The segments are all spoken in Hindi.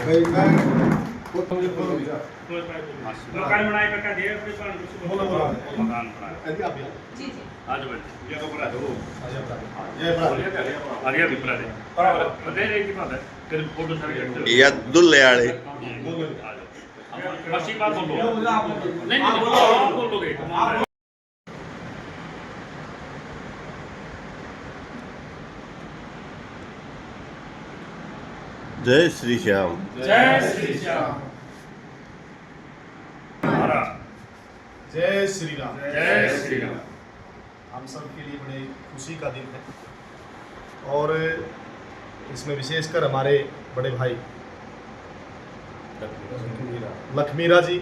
मकान बनाए का दिया फिर बोलो बोलो मकान बनाया जी जी आज बैठ ये तो बड़ा दो ये बड़ा आरिया भी बड़ा है पता है की बात है फिर फोटो सारे या दुल्ले वाले मसी बात बोलो नहीं नहीं बोलो बोलोगे जय श्री श्याम। जय श्री श्याम। जय श्री राम। जय श्री राम। हम सब के लिए बड़े खुशी का दिन है और इसमें विशेषकर हमारे बड़े भाई लखमीरा जी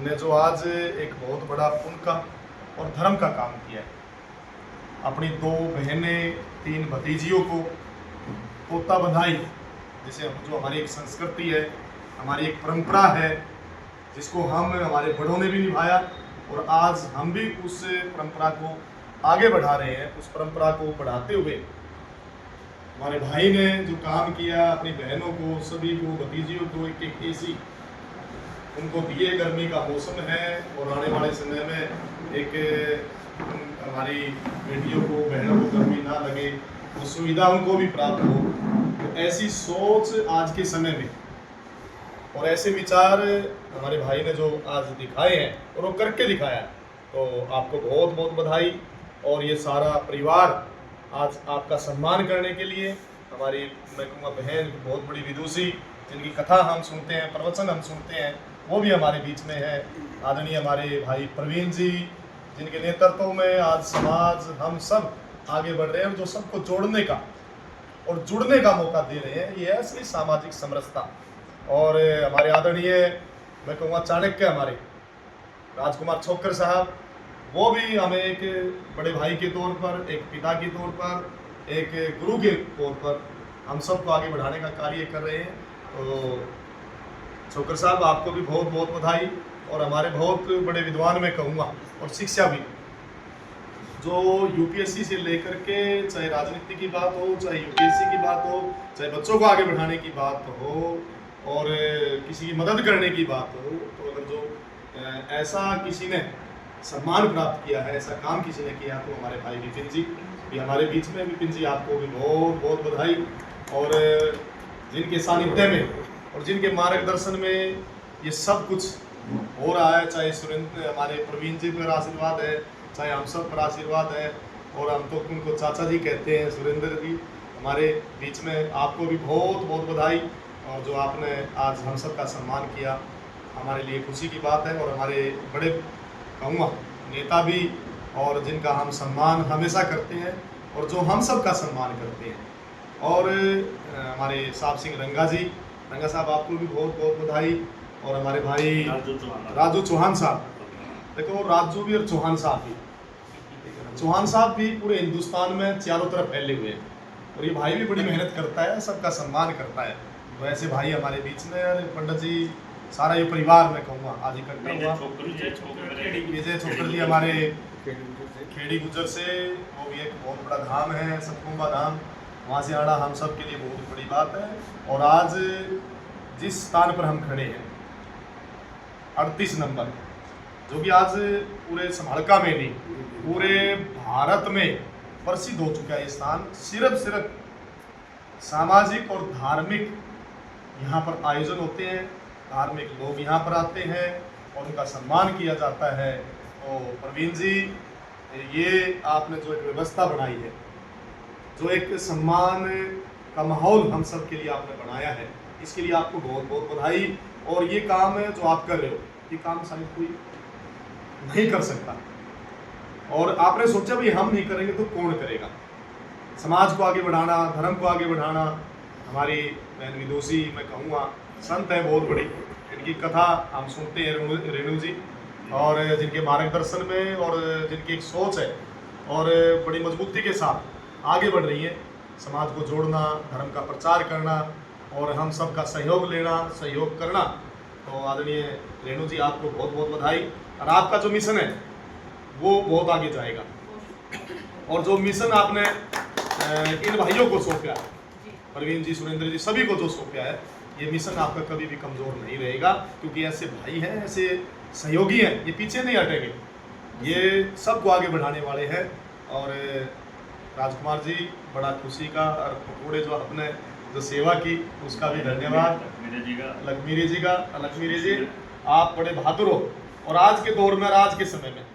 ने जो आज एक बहुत बड़ा पुण्य का और धर्म का काम किया है। अपनी 2 बहनें 3 भतीजियों को पोता बधाई, जिसे जो हमारी एक संस्कृति है, हमारी एक परंपरा है, जिसको हम हमारे बड़ों ने भी निभाया और आज हम भी उस परंपरा को आगे बढ़ा रहे हैं। उस परंपरा को बढ़ाते हुए हमारे भाई ने जो काम किया, अपनी बहनों को, सभी को, भतीजियों को एक एक एसी उनको दिए। गर्मी का मौसम है और आने वाले समय में एक हमारी बेटियों को, बहनों को गर्मी ना लगे, वो सुविधा उनको भी प्राप्त हो। तो ऐसी सोच आज के समय में और ऐसे विचार हमारे भाई ने जो आज दिखाए हैं और वो करके दिखाया, तो आपको बहुत बहुत बधाई। और ये सारा परिवार आज आपका सम्मान करने के लिए, हमारी मैं कहूँगा बहन बहुत बड़ी विदुषी, जिनकी कथा हम सुनते हैं, प्रवचन हम सुनते हैं, वो भी हमारे बीच में है। आदरणीय हमारे भाई प्रवीण जी, जिनके नेतृत्व में आज समाज हम सब आगे बढ़ रहे हैं, जो सबको जोड़ने का और जुड़ने का मौका दे रहे हैं। ये है असली सामाजिक समरसता। और हमारे आदरणीय मैं कहूँगा चाणक्य, हमारे राजकुमार छोकर साहब, वो भी हमें एक बड़े भाई के तौर पर, एक पिता के तौर पर, एक गुरु के तौर पर हम सबको आगे बढ़ाने का कार्य कर रहे हैं। तो छोकर साहब, आपको भी बहुत बहुत बधाई। और हमारे बहुत बड़े विद्वान मैं कहूँगा, और शिक्षा भी, जो यूपीएससी से लेकर के, चाहे राजनीति की बात हो, चाहे यूपीएससी की बात हो, चाहे बच्चों को आगे बढ़ाने की बात हो और किसी की मदद करने की बात हो, तो अगर जो ऐसा किसी ने सम्मान प्राप्त किया है, ऐसा काम किसी ने किया, तो हमारे भाई विपिन जी भी हमारे बीच में। विपिन जी, आपको भी बहुत बहुत बधाई। और जिनके सानिध्य में और जिनके मार्गदर्शन में ये सब कुछ हो रहा है, चाहे सुरेंद्र हमारे प्रवीण जी पर आशीर्वाद है, चाहे हम सब पर आशीर्वाद है, और हम तो उनको चाचा जी कहते हैं, सुरेंद्र जी हमारे बीच में, आपको भी बहुत बहुत बधाई। और जो आपने आज हम सब का सम्मान किया, हमारे लिए खुशी की बात है। और हमारे बड़े कहूँगा नेता भी, और जिनका हम सम्मान हमेशा करते हैं और जो हम सब का सम्मान करते हैं। और हमारे साहब सिंह रंगा जी, रंगा साहब, आपको भी बहुत बहुत बधाई। और हमारे भाई राजू चौहान साहब, देखो राजू भी और चौहान साहब भी पूरे हिंदुस्तान में चारों तरफ फैले हुए हैं, और ये भाई भी बड़ी मेहनत करता है, सबका सम्मान करता है। तो ऐसे भाई हमारे बीच में, पंडित जी, सारा ये परिवार मैं कहूँगा आज इकट्ठा हुआ। विजय छोकर जी हमारे खेड़ी गुजर से, वो भी एक बहुत बड़ा धाम है, सतकुंबा धाम, वहाँ से आना हम सब के लिए बहुत बड़ी बात है। और आज जिस स्थान पर हम खड़े हैं, 38 नंबर, जो कि आज पूरे समालका में नहीं, पूरे भारत में प्रसिद्ध हो चुका है ये स्थान। सिर्फ सामाजिक और धार्मिक यहाँ पर आयोजन होते हैं, धार्मिक लोग यहाँ पर आते हैं और उनका सम्मान किया जाता है। तो प्रवीण जी, ये आपने जो एक व्यवस्था बनाई है, जो एक सम्मान का माहौल हम सब के लिए आपने बनाया है, इसके लिए आपको बहुत बहुत बधाई। और ये काम है जो आप कर रहे हो, ये काम शायद कोई नहीं कर सकता, और आपने सोचा भाई हम नहीं करेंगे तो कौन करेगा। समाज को आगे बढ़ाना, धर्म को आगे बढ़ाना, हमारी बहन विदुषी मैं कहूँगा संत है बहुत बड़ी, इनकी कथा हम सुनते हैं, रेणु जी, और जिनके मार्गदर्शन में और जिनकी एक सोच है और बड़ी मजबूती के साथ आगे बढ़ रही है, समाज को जोड़ना, धर्म का प्रचार करना और हम सब का सहयोग लेना, सहयोग करना। तो आदरणीय रेणु जी, आपको बहुत बहुत बधाई। और आपका जो मिशन है वो बहुत आगे जाएगा, और जो मिशन आपने इन भाइयों को सौंपा, प्रवीण जी, सुरेंद्र जी, सभी को जो सौंपा है, ये मिशन आपका कभी भी कमज़ोर नहीं रहेगा, क्योंकि ऐसे भाई हैं, ऐसे सहयोगी हैं, ये पीछे नहीं हटेंगे, ये सबको आगे बढ़ाने वाले हैं। और राजकुमार जी, बड़ा खुशी का, और पकौड़े जो आपने जो सेवा की उसका भी धन्यवाद। लक्ष्मीरी जी, आप बड़े बहादुर हो, और आज के दौर में और आज के समय में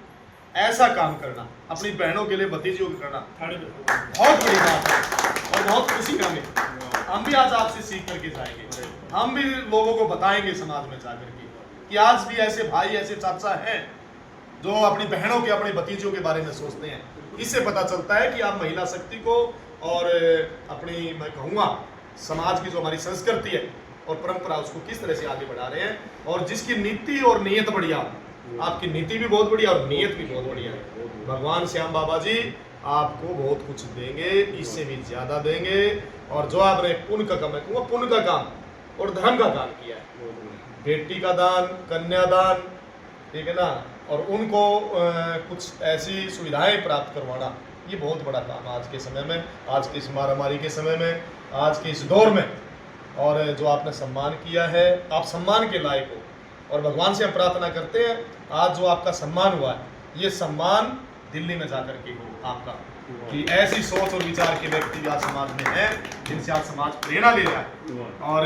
ऐसा काम करना, अपनी बहनों के लिए, भतीजियों को करना बहुत बड़ी बात है और बहुत खुशी का हमें। हम भी आज आपसे सीख करके जाएंगे, हम भी लोगों को बताएंगे समाज में जाकर के कि आज भी ऐसे भाई, ऐसे चाचा हैं जो अपनी बहनों के, अपने भतीजों के बारे में सोचते हैं। इससे पता चलता है कि आप महिला शक्ति को और अपनी, मैं कहूँगा, समाज की जो हमारी संस्कृति है और परंपरा, उसको किस तरह से आगे बढ़ा रहे हैं। और जिसकी नीति और नीयत बढ़िया, आपकी नीति भी बहुत बढ़िया और नीयत भी बहुत बढ़िया है। भगवान श्याम बाबा जी आपको बहुत कुछ देंगे, इससे भी ज़्यादा देंगे। और जो आपने पुण्य का काम, मैं कहूँगा पुण्य का काम और धर्म का काम किया है, बेटी का दान, कन्यादान, ठीक है ना, और उनको कुछ ऐसी सुविधाएं प्राप्त करवाना, ये बहुत बड़ा काम आज के समय में, आज की इस महामारी के समय में, आज के इस दौर में। और जो आपने सम्मान किया है, आप सम्मान के लायक हो, और भगवान से हम प्रार्थना करते हैं आज जो आपका सम्मान हुआ है, ये सम्मान दिल्ली में जाकर के हो आपका, कि ऐसी सोच और विचार के व्यक्ति आज समाज में हैं जिनसे आज समाज प्रेरणा ले रहा है। और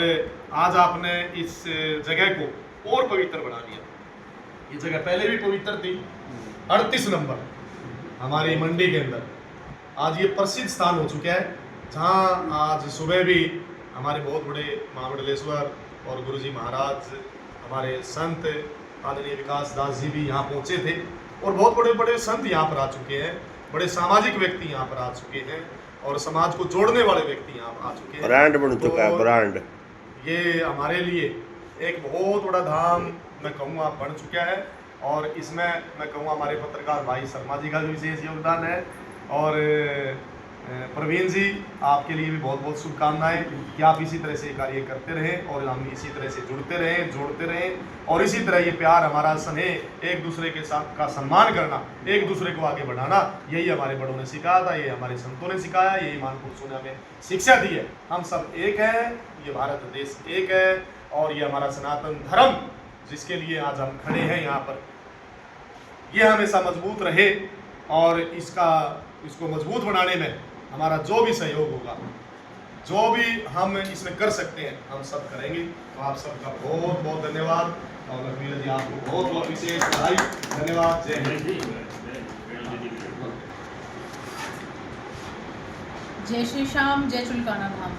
आज आपने इस जगह को और पवित्र बना दिया। ये जगह पहले भी पवित्र थी, 38 नंबर हमारी मंडी के अंदर, आज ये प्रसिद्ध स्थान हो चुका है, जहाँ आज सुबह भी हमारे बहुत बड़े महामंडलेश्वर और गुरुजी महाराज, हमारे संत आदरणीय विकास दास जी भी यहाँ पहुँचे थे, और बहुत बड़े बड़े संत यहाँ पर आ चुके हैं, बड़े सामाजिक व्यक्ति यहाँ पर आ चुके हैं, और समाज को जोड़ने वाले व्यक्ति यहाँ पर आ चुके हैं। ब्रांड बन चुका है, ब्रांड। ये हमारे लिए एक बहुत बड़ा धाम, मैं कहूँगा, बन चुका है। और इसमें मैं कहूँगा हमारे पत्रकार भाई शर्मा जी का भी विशेष योगदान है। और प्रवीण जी, आपके लिए भी बहुत बहुत शुभकामनाएं कि आप इसी तरह से कार्य करते रहें, और हम इसी तरह से जुड़ते रहें, जोड़ते रहें, और इसी तरह ये प्यार, हमारा स्नेह, एक दूसरे के साथ का सम्मान करना, एक दूसरे को आगे बढ़ाना, यही हमारे बड़ों ने सिखाया था, ये हमारे संतों ने सिखाया, यही महान पुरुषों ने हमें शिक्षा दी है। हम सब एक हैं, ये भारत देश एक है, और ये हमारा सनातन धर्म जिसके लिए आज हम खड़े हैं यहाँ पर, ये हमेशा मजबूत रहे। और इसको मजबूत बनाने में हमारा जो भी सहयोग होगा, जो भी हम इसमें कर सकते हैं, हम सब करेंगे। तो आप सबका बहुत बहुत धन्यवाद, और लक्ष्मी जी आपको बहुत बहुत विशेष बधाई, धन्यवाद। जय हिंद, जय श्री श्याम, जय चुलकाना धाम।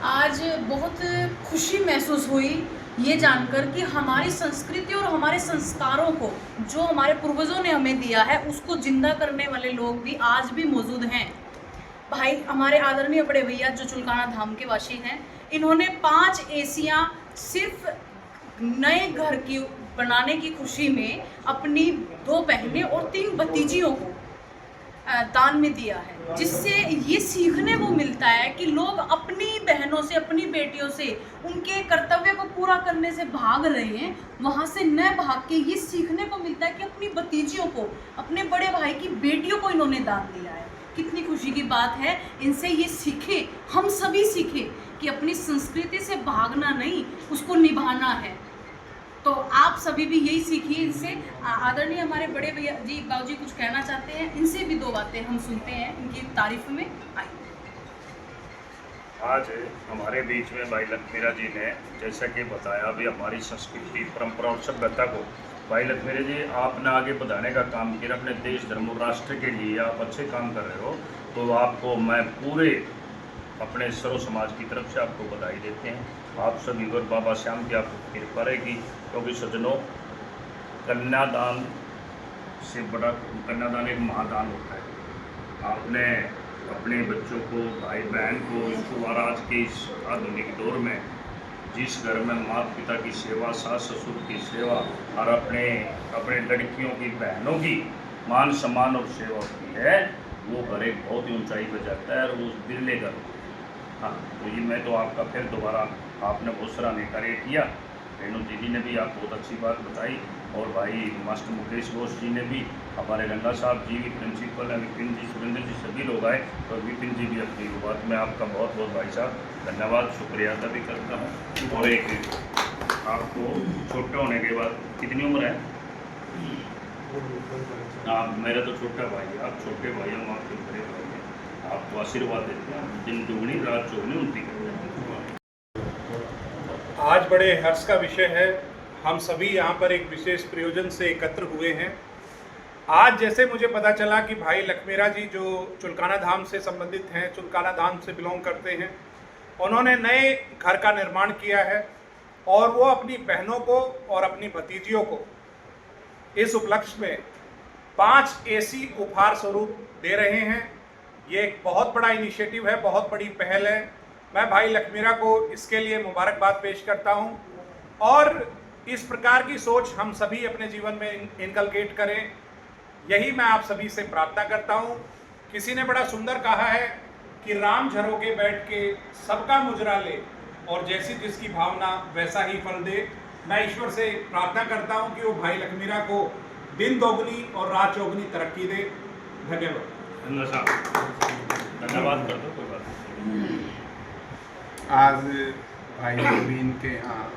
आज बहुत खुशी महसूस हुई ये जानकर कि हमारी संस्कृति और हमारे संस्कारों को, जो हमारे पूर्वजों ने हमें दिया है, उसको जिंदा करने वाले लोग भी आज भी मौजूद हैं। भाई हमारे आदरणीय बड़े भैया जो चुलकाना धाम के वासी हैं, इन्होंने 5 एसियां सिर्फ नए घर की बनाने की खुशी में अपनी 2 बहनें और 3 भतीजियों को दान में दिया है, जिससे ये सीखने को मिलता है कि लोग अपनी बहनों से, अपनी बेटियों से उनके कर्तव्य को पूरा करने से भाग रहे हैं, वहाँ से न भाग के ये सीखने को मिलता है कि अपनी भतीजियों को, अपने बड़े भाई की बेटियों को इन्होंने दान दिया है। कितनी खुशी की बात है। इनसे ये सीखे, हम सभी सीखे कि अपनी संस्कृति से भागना नहीं, उसको निभाना है। तो आप सभी भी यही सीखिए इनसे। आदरणीय हमारे बड़े भैया जी, बाबू जी कुछ कहना चाहते हैं, इनसे भी 2 बातें हम सुनते हैं इनकी तारीफ में। आइए। आज हमारे बीच में भाई लक्ष्मीरा जी ने जैसा कि बताया भी हमारी संस्कृति, परंपरा और सभ्यता को भाई लक्ष्मीरा जी आपने आगे बढ़ाने का काम किया, अपने देश, धर्म और राष्ट्र के लिए आप अच्छे काम कर रहे हो। तो आपको मैं पूरे अपने सर्व समाज की तरफ से आपको बधाई देते हैं। आप सभी और बाबा श्याम की आपको कृपा रहेगी, क्योंकि सज्जनों, कन्यादान से बड़ा, कन्यादान एक महादान होता है। आपने अपने बच्चों को, भाई बहन को, इसको और आज के इस आधुनिक दौर में जिस घर में माता पिता की सेवा, सास ससुर की सेवा और अपने लड़कियों की, बहनों की मान सम्मान और सेवा होती है, वो घर एक बहुत ही ऊंचाई पर जाता है, और वो बिरले घर। हाँ, तो ये मैं तो आपका फिर दोबारा, आपने बहुत सराहनीय कार्य किया। रेणु दीदी ने भी आप बहुत अच्छी बात बताई। और भाई मास्टर मुकेश घोष जी ने भी, हमारे गंगा साहब जी, प्रिंसिपल विपिन जी, सुरेंद्र जी, सभी लोग आए। और विपिन जी भी अपनी बात में आपका बहुत बहुत भाई साहब धन्यवाद, शुक्रिया अदा भी करता हूँ। और एक आपको छोटा होने के बाद कितनी उम्र है आप? मेरा तो छोटा भाई है, आप छोटे भाई, हम आपके बड़े भाई हैं, आपको आशीर्वाद देते हैं। दिन दुगनी रात चौगनी उनकी। आज बड़े हर्ष का विषय है, हम सभी यहाँ पर एक विशेष प्रयोजन से एकत्र हुए हैं। आज जैसे मुझे पता चला कि भाई लखमीरा जी जो चुलकाना धाम से संबंधित हैं, चुलकाना धाम से बिलोंग करते हैं, उन्होंने नए घर का निर्माण किया है और वो अपनी बहनों को और अपनी भतीजियों को इस उपलक्ष्य में 5 AC उपहार स्वरूप दे रहे हैं। ये एक बहुत बड़ा इनिशिएटिव है, बहुत बड़ी पहल है। मैं भाई लखमीरा को इसके लिए मुबारकबाद पेश करता हूँ और इस प्रकार की सोच हम सभी अपने जीवन में इनकलकेट करें, यही मैं आप सभी से प्रार्थना करता हूँ। किसी ने बड़ा सुंदर कहा है कि राम झरोके बैठ के सबका मुजरा ले और जैसी जिसकी भावना वैसा ही फल दे। मैं ईश्वर से प्रार्थना करता हूँ कि वो भाई लखमीरा को दिन दोगुनी और रात चौगुनी तरक्की दे। धन्यवाद। धन्यवाद कर दो, कोई बात नहीं। आज भाई नवीन के यहाँ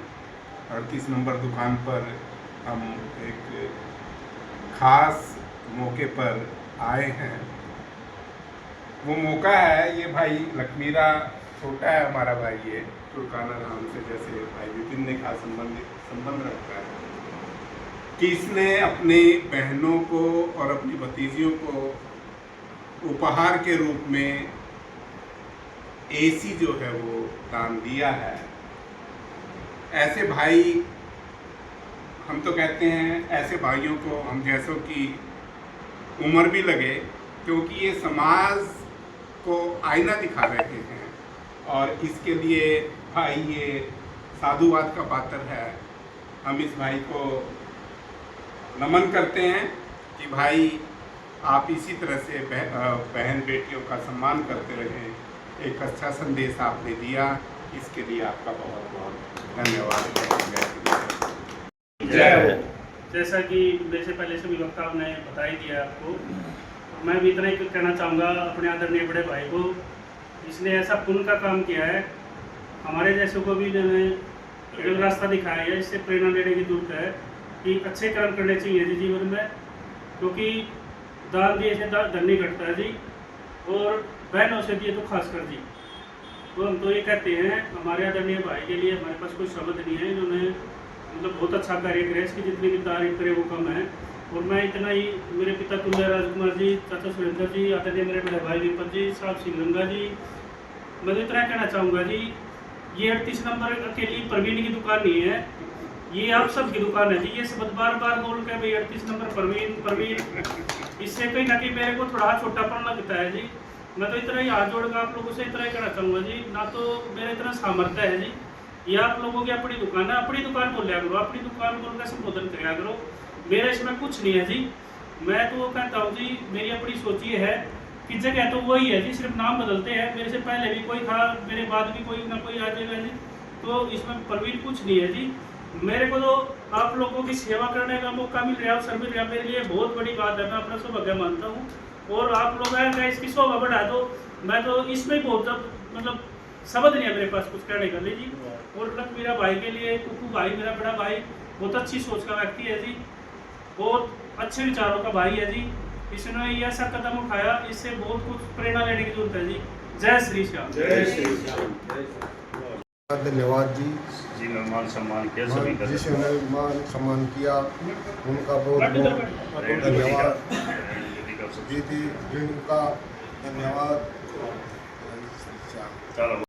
38 नंबर दुकान पर हम एक खास मौके पर आए हैं। वो मौका है, ये भाई लखमीरा छोटा है हमारा भाई, ये चुलकाना धाम से जैसे भाई विपिन ने कहा संबंध रखता है कि इसने अपनी बहनों को और अपनी भतीजियों को उपहार के रूप में AC जो है वो दान दिया है। ऐसे भाई, हम तो कहते हैं ऐसे भाइयों को हम जैसों की उम्र भी लगे, क्योंकि ये समाज को आईना दिखा रहे हैं और इसके लिए भाई ये साधुवाद का पात्र है। हम इस भाई को नमन करते हैं कि भाई आप इसी तरह से बहन बेटियों का सम्मान करते रहें। एक अच्छा संदेश आपने दिया, इसके लिए आपका बहुत बहुत धन्यवाद। जय हो। जैसा कि वैसे पहले से भी वक्ताओं ने बता ही दिया आपको, मैं भी इतना ही कहना चाहूँगा अपने आदरणीय बड़े भाई को। इसने ऐसा पुण्य का काम किया है, हमारे जैसों को भी इन्होंने रास्ता दिखाया है। इससे प्रेरणा लेने की जरूरत है कि अच्छे कर्म करने चाहिए जी जीवन में, क्योंकि दान दिए से धन नहीं घटता है जी, और बहनों से दिए तो खासकर जी। तो हम तो ये कहते हैं, हमारे आदरणीय भाई के लिए हमारे पास कोई शब्द नहीं है। इन्होंने मतलब बहुत अच्छा कार्य किया, इसकी जितनी भी तारीफ करे वो कम है। और मैं इतना ही, मेरे पिता तुल्य राजकुमार जी, चाचा सुरेंद्र जी, आदरणीय मेरे बड़े भाई विपत जी, साहब सिंह गंगा जी, मैं तो इतना कहना चाहूँगा जी, ये 38 नंबर अकेली प्रवीण की दुकान नहीं है, ये आप सबकी दुकान है जी। ये शब्द बार बार बोल के भाई 38 नंबर प्रवीण, इससे कहीं ना कहीं मेरे को थोड़ा छोटापन लगता है जी। मैं तो इतना ही हाथ जोड़कर आप लोगों से इतना ही कहना चाहूँगा जी, ना तो मेरा इतना सामर्थ्य है जी, ये आप लोगों की अपनी दुकान है, अपनी दुकान बोल लिया करो, अपनी दुकान बोल कर संबोधन कराया करो। मेरा इसमें कुछ नहीं है जी। मैं तो कहता हूँ जी, मेरी अपनी सोच ये है कि जगह तो वही है जी, सिर्फ नाम बदलते हैं। मेरे से पहले भी कोई था, मेरे बाद भी कोई ना कोई आ जाएगा जी, तो इसमें प्रवीण कुछ नहीं है जी। मेरे को तो आप लोगों की सेवा करने का मौका मिल रहा है, अवसर मिल रहा है, मेरे लिए बहुत बड़ी बात है। मैं अपना सौभाग्य मानता हूँ, और आप लोग हैं इसकी शोभा बढ़ा दो। मैं तो इसमें बहुत मतलब शब्द नहीं है मेरे पास कुछ कहने का जी। और लखमीरा भाई के लिए, कुकू भाई मेरा बड़ा भाई बहुत अच्छी सोच का व्यक्ति है जी, बहुत अच्छे विचारों का भाई है जी। इसने ये ऐसा कदम उठाया, इससे बहुत कुछ प्रेरणा लेने की जरूरत है जी। जय श्री श्याम। जय श्री श्याम। धन्यवाद जी। जिन्होंने मान सम्मान किया सभी का, जिसने मान सम्मान किया उनका बहुत बहुत धन्यवाद। जी जी, उनका धन्यवाद। चलो।